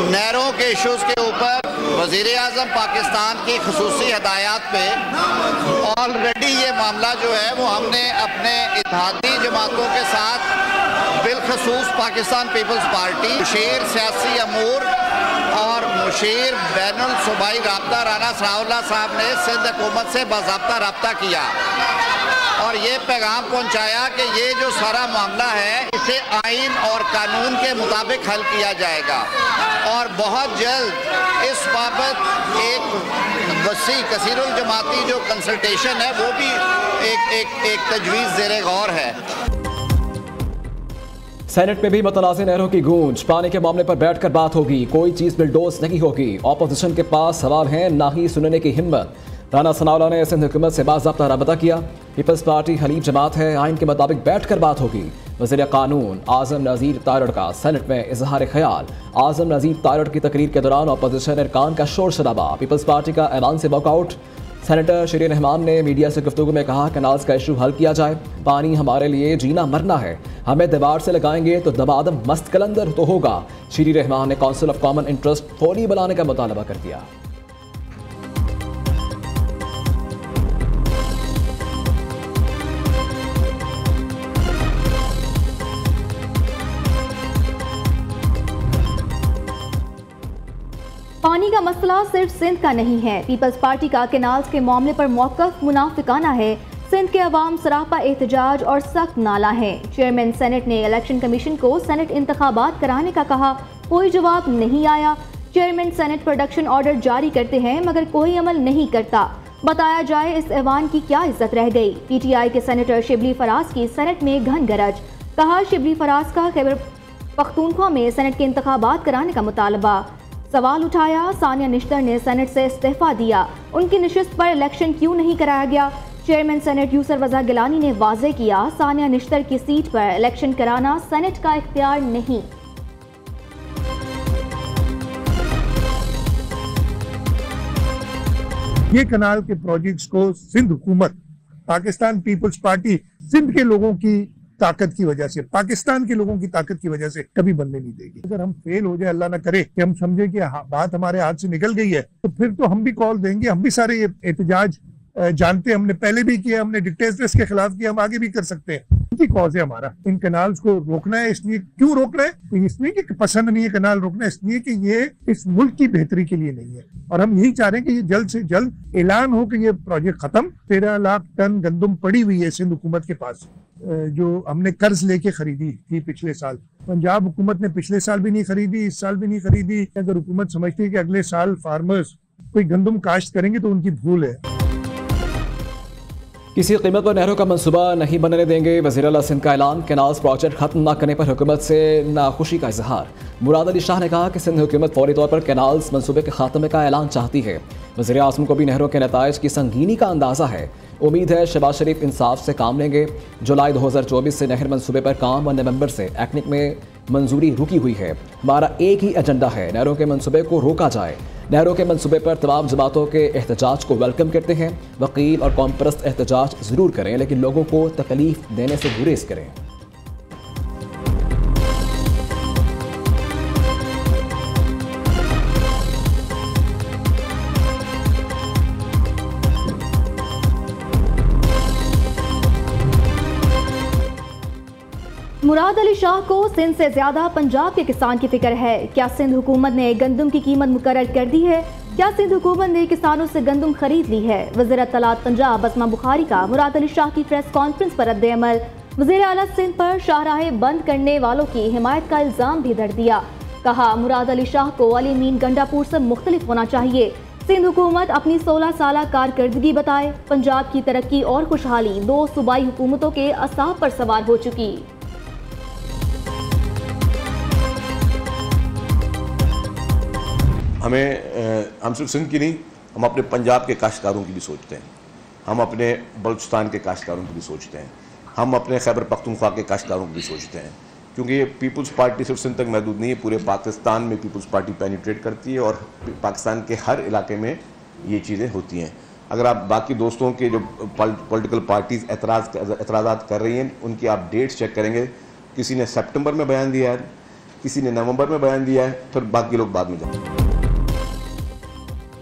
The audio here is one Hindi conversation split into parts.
नहरों के इशूज़ के ऊपर वज़ीर-ए-आज़म पाकिस्तान की ख़ुसूसी हिदायत पे ऑलरेडी ये मामला जो है वो हमने अपने इत्तेहादी जमातों के साथ बिलखसूस पाकिस्तान पीपल्स पार्टी, मुशीर सियासी अमूर और मुशीर बैनुल सूबाई राब्ता राना सनाउल्लाह साहब ने सिंध हुकूमत से बाज़ाब्ता रब्ता किया और ये पैगाम पहुंचाया कि ये जो सारा मामला है इसे आइन और कानून के मुताबिक हल किया जाएगा और बहुत जल्द इस बाबत एक वसी कसीरुल जमाती जो कंसल्टेशन है वो भी एक तजवीज़ ज़ेरे गौर है। सेनेट में भी मुतनाज़ नहरों की गूंज, पानी के मामले पर बैठकर बात होगी, कोई चीज़ बिलडोज नहीं होगी। ऑपोजिशन के पास सवाल हैं, ना ही सुनने की हिम्मत। राना सनाउल्लाह ने सिंध हुकूमत से बाज़ाब्ता रब्ता किया। पीपल्स पार्टी हलीफ जमात है, आइन के मुताबिक बैठकर बात होगी। वज़ीर कानून आज़म नज़ीर तारड़ का सेनेट में इजहार ख्याल। आज़म नज़ीर तारड़ की तकरीर के दौरान अपोजिशन अरकान का शोर शराबा, पीपल्स पार्टी का ऐलान से वॉकआउट। सेनेटर शरीर रहमान ने मीडिया से गुफ्तगू में कहा, कैनाल्स का इशू हल किया जाए, पानी हमारे लिए जीना मरना है, हमें दीवार से लगाएंगे तो दबादम मस्त कलंदर तो होगा। शरीर रहमान ने काउंसिल ऑफ कॉमन इंटरेस्ट फौरी बनाने का मुतालबा कर दिया। पानी का मसला सिर्फ सिंध का नहीं है। पीपल्स पार्टी का कैनाल्स के मामले पर मौक़िफ़ मुनाफिकाना है। सिंध के अवाम सरापा एहतजाज और सख्त नाला है। चेयरमैन सेनेट ने इलेक्शन कमीशन को सेनेट इंतखाबात कराने का कहा, कोई जवाब नहीं आया। चेयरमैन सेनेट प्रोडक्शन ऑर्डर जारी करते हैं मगर कोई अमल नहीं करता। बताया जाए इस ऐवान की क्या इज्जत रह गई। PTI के सेनेटर शिबली फराज की सेनेट में घन गरज, कहा शिबली फराज का खैबर पख्तूनख्वा में सेनेट के इंतखाबात कराने का मुतालबा। सवाल उठाया, सानिया निश्तर ने सेनेट से इस्तीफा दिया, उनकी नशिस्त पर इलेक्शन क्यों नहीं कराया गया। चेयरमैन सेनेट यूसर रज़ा गिलानी ने वाज़ेह किया, सानिया निश्तर की सीट पर इलेक्शन कराना सेनेट का इख्तियार नहीं। ये कनाल के प्रोजेक्ट्स को सिंध हुकूमत, पाकिस्तान पीपल्स पार्टी सिंध के लोगों की ताकत की वजह से, पाकिस्तान के लोगों की ताकत की वजह से कभी बनने नहीं देगी। अगर हम फेल हो जाए, अल्लाह ना करे कि हम समझे कि बात हमारे हाथ से निकल गई है, तो फिर तो हम भी कॉल देंगे। हम भी सारे ये एहतजाज जानते हैं, हमने पहले भी किया, हमने डिक्टेटरस के खिलाफ किया, हम आगे भी कर सकते हैं। उनकी कॉज है हमारा इन कनाल्स को रोकना है। इसलिए क्यों रोक रहे हैं? तो इसलिए कि पसंद नहीं है कनाल रोकना, इसलिए कि ये इस मुल्क की बेहतरी के लिए नहीं है। और हम यही चाह रहे हैं कि ये जल्द से जल्द ऐलान हो कि ये प्रोजेक्ट खत्म। 13 लाख टन गंदम पड़ी हुई है सिंध हुकूमत के पास, जो हमने कर्ज लेके खरीदी थी पिछले साल। पंजाब हुकूमत ने पिछले साल भी नहीं खरीदी, इस साल भी नहीं खरीदी। अगर हुकूमत समझती है कि अगले साल फार्मर्स कोई गंदम काश्त करेंगे तो उनकी भूल है। किसी कीमत पर नहरों का मंसूबा नहीं बनने देंगे, वज़ीर आला सिंध का ऐलान। कैनाल्स प्रोजेक्ट खत्म न करने पर हुकूमत से नाखुशी का इजहार। मुराद अली शाह ने कहा कि सिंध हुकूमत फौरी तौर पर कैनाल्स मंसूबे के खात्मे का ऐलान चाहती है। वज़ीर आज़म को भी नहरों के नताइज की संगीनी का अंदाज़ा है। उम्मीद है शहबाज शरीफ इंसाफ से काम लेंगे। जुलाई 2024 से नहर मंसूबे पर काम और नवंबर से एक्निक में मंजूरी रुकी हुई है। हमारा एक ही एजेंडा है, नहरों के मंसूबे को रोका जाए। नहरों के मंसूबे पर तमाम जमातों के एहतजाज को वेलकम करते हैं। वकील और कौम परस्त एहतजाज ज़रूर करें, लेकिन लोगों को तकलीफ देने से गुरेज करें। मुराद अली शाह को सिंध से ज्यादा पंजाब के किसान की फिक्र है। क्या सिंध हुकूमत ने गंदम की कीमत मुकर्रर कर दी है? क्या सिंध हुकूमत ने किसानों से गंदम खरीद ली है? वज़ीर इत्तलात पंजाब अस्मा बुखारी का मुराद अली शाह की प्रेस कॉन्फ्रेंस पर रद्द अमल। वज़ीर आला सिंध पर शाहराहें बंद करने वालों की हिमायत का इल्जाम भी धर दिया। कहा, मुराद अली शाह को अली मीन गंडापुर से मुख्तलिफ होना चाहिए। सिंध हुकूमत अपनी 16 साल कारकर्दगी बताए। पंजाब की तरक्की और खुशहाली 2 सूबाई हुकूमतों के असाब पर सवार हो चुकी। हम सिर्फ सिंध की नहीं, हम अपने पंजाब के काश्तकारों की भी सोचते हैं, हम अपने बलूचिस्तान के काश्तकारों की भी सोचते हैं, हम अपने खैबर पख्तूनख्वा के काश्तकारों की भी सोचते हैं। क्योंकि ये पीपल्स पार्टी सिर्फ सिंध तक महदूद नहीं है, पूरे पाकिस्तान में पीपल्स पार्टी पेनिट्रेट करती है और पाकिस्तान के हर इलाके में ये चीज़ें होती हैं। अगर आप बाकी दोस्तों के जो पॉलिटिकल पार्टीज़ एतराज़ात कर रही हैं, उनकी आप डेट्स चेक करेंगे। किसी ने सितंबर में बयान दिया है, किसी ने नवंबर में बयान दिया है, फिर बाकी लोग बाद में जाएंगे।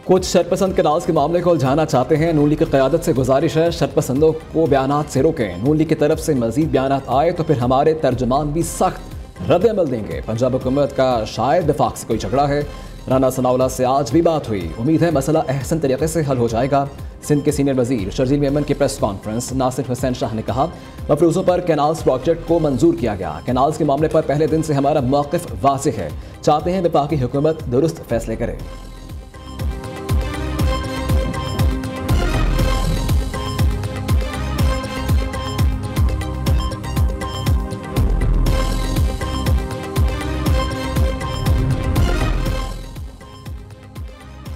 कुछ शरपसंद कनाल्स के मामले को उलझाना चाहते हैं। नून लीग की क़यादत से गुजारिश है, शरपसंदों को बयानात से रोकें। नून लीग की तरफ से मजीद बयानात आए तो फिर हमारे तर्जुमान भी सख्त रद्द-ए-अमल देंगे। पंजाब हुकूमत का शायद वफाक से कोई झगड़ा है। राना सनाउल्लाह से आज भी बात हुई, उम्मीद है मसला अहसन तरीके से हल हो जाएगा। सिंध के सीनियर वजीर शर्जील मेमन की प्रेस कॉन्फ्रेंस। नासिर हुसैन शाह ने कहा, मफरूज़ों पर कैनाल्स प्रोजेक्ट को मंजूर किया गया। कैनाल्स के मामले पर पहले दिन से हमारा मौक़िफ़ वाज़ेह है, चाहते हैं वफाकी हुकूमत दुरुस्त फैसले करे।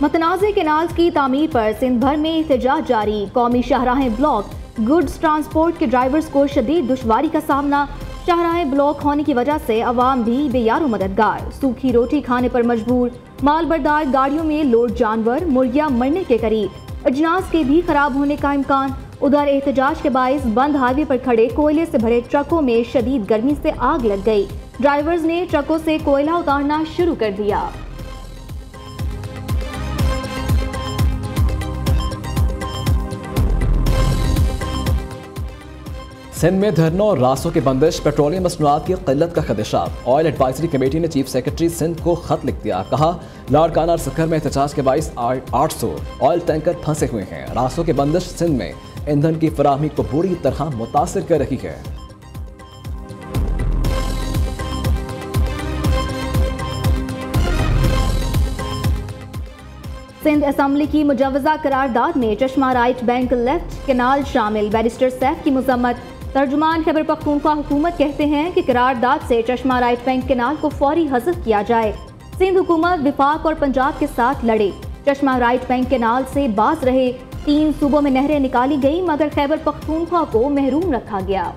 मतनाज़े केनाल्स की तामीर पर सिंध भर में एहतजाज जारी। कौमी शाहराहें ब्लॉक, गुड्स ट्रांसपोर्ट के ड्राइवर्स को शदीद दुश्वारी का सामना। शाहराहें ब्लॉक होने की वजह से अवाम भी बेयारो मददगार, सूखी रोटी खाने पर मजबूर। मालबरदार गाड़ियों में लोड जानवर, मुर्गियां मरने के करीब, अजनास के भी खराब होने का इम्कान। उधर एहतजाज के बाइस बंद हाईवे पर खड़े कोयले से भरे ट्रकों में शदीद गर्मी से आग लग गई। ड्राइवर्स ने ट्रकों से कोयला उतारना शुरू कर दिया। सिंध में धरनों और रास्तों की बंदिश, पेट्रोलियम मसनूआत की किल्लत का खदशा। ऑयल एडवाइजरी कमेटी ने चीफ सेक्रेटरी सिंध को खत लिख दिया, कहा लाड़काना और सखर में एहतजाज के बाइस 800 ऑयल टैंकर फंसे हुए हैं। रास्तों की बंदिश सिंध में ईंधन की फराहमी को बुरी तरह मुतासिर कर रही है। सिंध असम्बली की मुजवजा करारदाद में चश्मा राइट बैंक लेफ्ट कैनाल शामिल, बैरिस्टर सैफ की मजम्मत। तर्जुमान खैबर पख्तूनख्वा हुकूमत कहते हैं कि करारदाद से चश्मा राइट बैंक कैनाल को फौरी हज़फ किया जाए। सिंध हुकूमत विफाक और पंजाब के साथ लड़े, चश्मा राइट बैंक कैनाल से बाज रहे। 3 सूबों में नहरें निकाली गई मगर खैबर पख्तूनख्वा को महरूम रखा गया।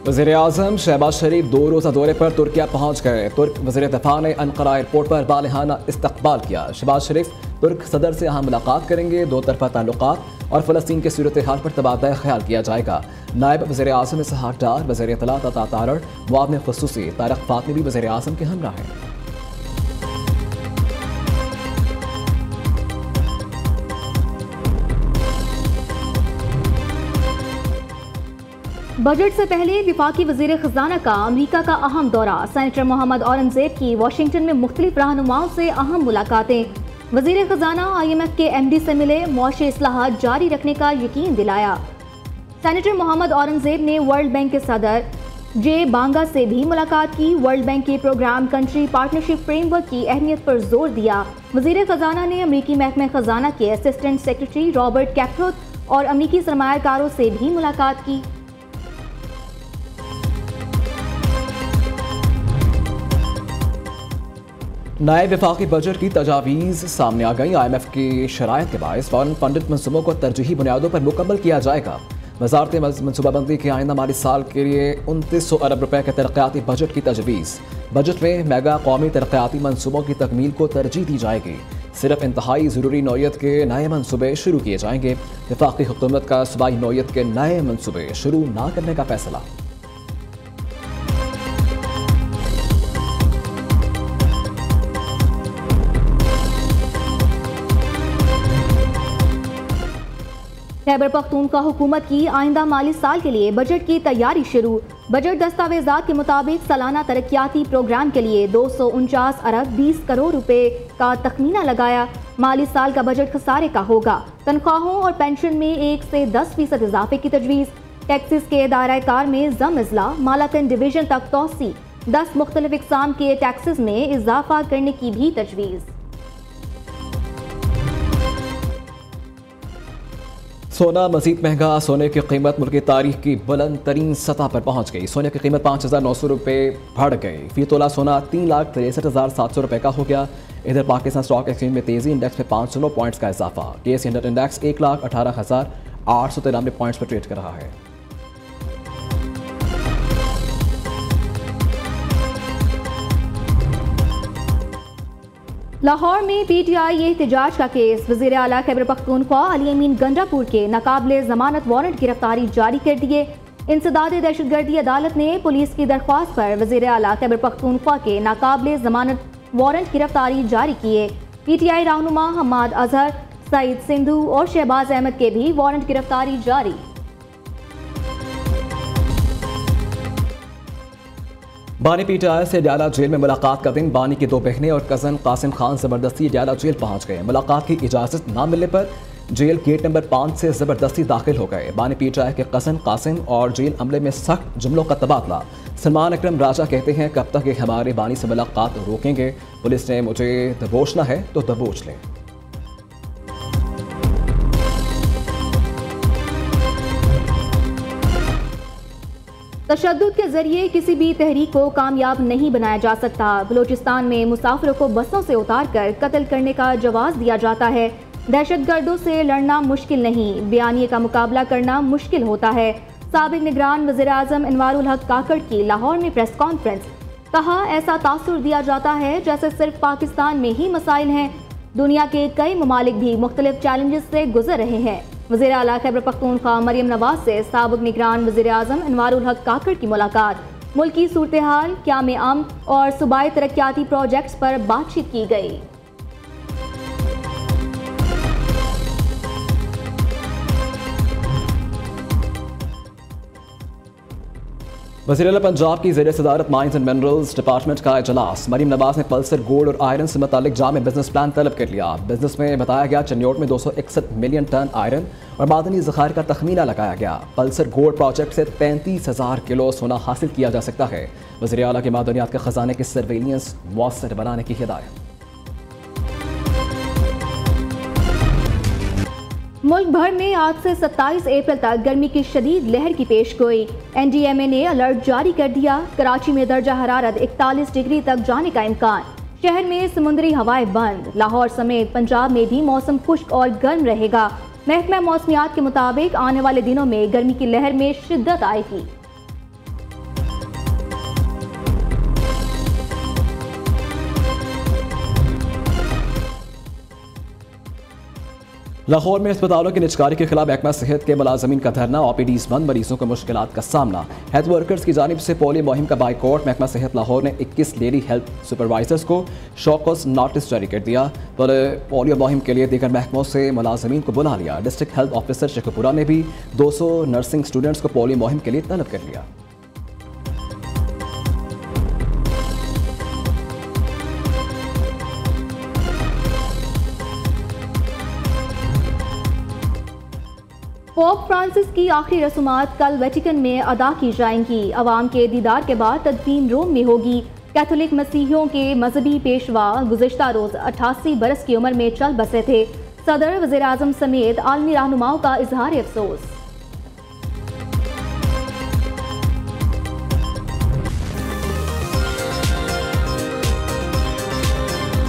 वज़ीर आज़म शहबाज शरीफ 2 रोज़ा दौरे पर तुर्किया पहुँच गए। तुर्क वज़ीर दफ़ा ने अनक़रा एयरपोर्ट पर बालिहाना इस्तक़बाल किया। शहबाज शरीफ तुर्क सदर से अहम मुलाकात करेंगे। 2 तरफ़ा ताल्लुक़ात और फ़लस्तीन की सूरत हाल पर तबादला ख्याल किया जाएगा। नायब वज़ीर आज़म इसहाक़ डार, वज़ीर इत्तलात अता तारड़, मुआविन ख़ुसूसी तारिक फ़ातमी भी वज़ीर आज़म के हमरा हैं। बजट से पहले विफाकी वज़ीर ख़ज़ाना का अमरीका का अहम दौरा। सेनेटर मोहम्मद औरंगज़ेब की वाशिंगटन में मुख्तलिफ रहनुमाओं से अहम मुलाकातें। वज़ीर ख़ज़ाना IMF के MD से मिले, मुआशी इस्लाहात जारी रखने का यकीन दिलाया। सेनेटर मोहम्मद औरंगज़ेब ने वर्ल्ड बैंक के सदर जे बांगा से भी मुलाकात की। वर्ल्ड बैंक के प्रोग्राम कंट्री पार्टनरशिप फ्रेमवर्क की अहमियत पर जोर दिया। वज़ीर ख़ज़ाना ने अमरीकी महकमे ख़ज़ाना के असिस्टेंट सेक्रेटरी रॉबर्ट कैपरोथ और अमरीकी सरमायाकारों से भी मुलाकात की। नए वफाकी बजट की तजावीज़ सामने आ गई। IMF की शराइत के बायस फॉरेन फंडेड मनसूबों को तरजीही बुनियादों पर मुकम्मल किया जाएगा। वजारत मनसूबाबंदी के आइंदा माली साल के लिए 2900 अरब रुपए के तरक्याती बजट की तजवीज़। बजट में मेगा कौमी तरक्याती मनसूबों की तकमील को तरजीह दी जाएगी। सिर्फ इंतहाई ज़रूरी नौयत के नए मनसूबे शुरू किए जाएंगे। वफाकी हुकूमत का सूबाई नौयत के नए मनसूबे शुरू न करने का फैसला। खैबर पख्तूनख्वा हुकूमत की आइंदा माली साल के लिए बजट की तैयारी शुरू। बजट दस्तावेजात के मुताबिक सालाना तरक्याती प्रोग्राम के लिए 249 अरब 20 करोड़ रुपए का तखमीना लगाया। माली साल का बजट खसारे का होगा। तनख्वाहों और पेंशन में 1 से 10% इजाफे की तजवीज़। टैक्सेस के दायरा कार में जम अजला, मालाकन डिवीजन तक तोसी। 10 मुख्तलिफ इकसाम के टैक्सेस में इजाफा करने की भी तजवीज़। सोना मजीद महंगा। सोने की कीमत मुल्क की तारीख की बुलंद तरीन सतह पर पहुँच गई। सोने की कीमत 5900 रुपये बढ़ गई। फी तोला सोना 3,63,700 रुपये का हो गया। इधर पाकिस्तान स्टॉक एक्सचेंज में तेजी, इंडेक्स में 509 पॉइंट्स का इजाफा। TSE इंडेक्स 1,18,893 पॉइंट्स पर ट्रेड कर रहा है। लाहौर में PTI एहतजाज का केस। वज़ीर आला खैबर पख्तूनख्वा अली अमीन गंडापुर के नाकाबिले जमानत वारंट गिरफ्तारी जारी कर दिए। इंसदाद दहशतगर्दी अदालत ने पुलिस की दरख्वास्त पर वज़ीर आला खैबर पख्तूनख्वा के नाकाबिले जमानत वारंट गिरफ्तारी जारी किए। PTI रहनुमा हम्माद अजहर, सईद सिंधु और शहबाज अहमद के भी वारंट गिरफ्तारी जारी। बानी PTI से डयाला जेल में मुलाकात का दिन बानी की दो बहनें और कजन कासिम खान जबरदस्ती डयाला जेल पहुंच गए। मुलाकात की इजाजत न मिलने पर जेल गेट नंबर 5 से जबरदस्ती दाखिल हो गए। बानी PTI के कजन कासिम और जेल अमले में सख्त जुमलों का तबादला। सलमान अकरम राजा कहते हैं कब तक ये हमारे बानी से मुलाकात रोकेंगे, पुलिस ने मुझे दबोचना है तो दबोच लें। तशद्दुद के जरिए किसी भी तहरीक को कामयाब नहीं बनाया जा सकता। बलूचिस्तान में मुसाफिरों को बसों से उतार कर कत्ल करने का जवाब दिया जाता है। दहशतगर्दों से लड़ना मुश्किल नहीं, बयानिए का मुकाबला करना मुश्किल होता है। साबिक निगरान वज़ीर आज़म अनवारुल हक काकड़ की लाहौर में प्रेस कॉन्फ्रेंस। कहा, ऐसा तासुर दिया जाता है जैसे सिर्फ पाकिस्तान में ही मसाइल हैं, दुनिया के कई ममालिक भी मुख्तलिफ चैलेंजेस से गुजर रहे हैं। वज़ीर आला खैबर पख्तूनख्वा मरियम नवाज से साबिक निगरान वज़ीर आज़म अनवारुल हक काकड़ की मुलाकात। मुल्की सूरत हाल, क़याम अमन और सूबाई तरक्याती प्रोजेक्ट्स पर बातचीत की गई। वज़ीर आला पंजाब की ज़ेर सदारत माइंस एंड मिनरल्स डिपार्टमेंट का इजलास। मरीम नवाज ने पल्सर गोल्ड और आयरन से मुतालिक जामे बिजनेस प्लान तलब कर लिया। बिजनेस में बताया गया चन्योट में 261 मिलियन टन आयरन और मादनी ज़खायर का तखमीना लगाया गया। पल्सर गोल्ड प्रोजेक्ट से 35,000 किलो सोना हासिल किया जा सकता है। वज़ीर आला के मादनियात के खजाने की सर्वेलियंस मौसर बनाने की हिदायत। मुल्क भर में आज से 27 अप्रैल तक गर्मी की शदीद लहर की पेशगोई। NDMA ने अलर्ट जारी कर दिया। कराची में दर्जा हरारत 41 डिग्री तक जाने का इम्कान। शहर में समुद्री हवाएं बंद। लाहौर समेत पंजाब में भी मौसम खुश्क और गर्म रहेगा। महकमा मौसमियात के मुताबिक आने वाले दिनों में गर्मी की लहर में शिद्दत आएगी। लाहौर में अस्पतालों की निजकारी के खिलाफ महकमा सेहत के मुलाजमीन का धरना। OPDs बंद, मरीजों को मुश्किलात का सामना। हेल्थ वर्कर्स की जानिब से पोलियो मुहिम का बाइकआउट। महकमा सेहत लाहौर ने 21 लेडी हेल्थ सुपरवाइजर्स को शॉकॉज नोटिस जारी कर दिया। पोलियो मुहिम के लिए दीगर महकमों से मुलाजमीन को बुला लिया। डिस्ट्रिक्ट हेल्थ ऑफिसर शेखपुरा ने भी 200 नर्सिंग स्टूडेंट्स को पोलियो मुहिम के लिए तलब कर लिया। पोप फ्रांसिस की आखिरी रसूमात कल वेटिकन में अदा की जाएंगी। अवाम के दीदार के बाद तदफीन रोम में होगी। कैथोलिक मसीहियों के मजहबी पेशवा गुज़िश्ता रोज 88 बरस की उम्र में चल बसे थे। सदर, वज़ीर आज़म समेत आलमी रहनुमाओं का इजहार अफसोस।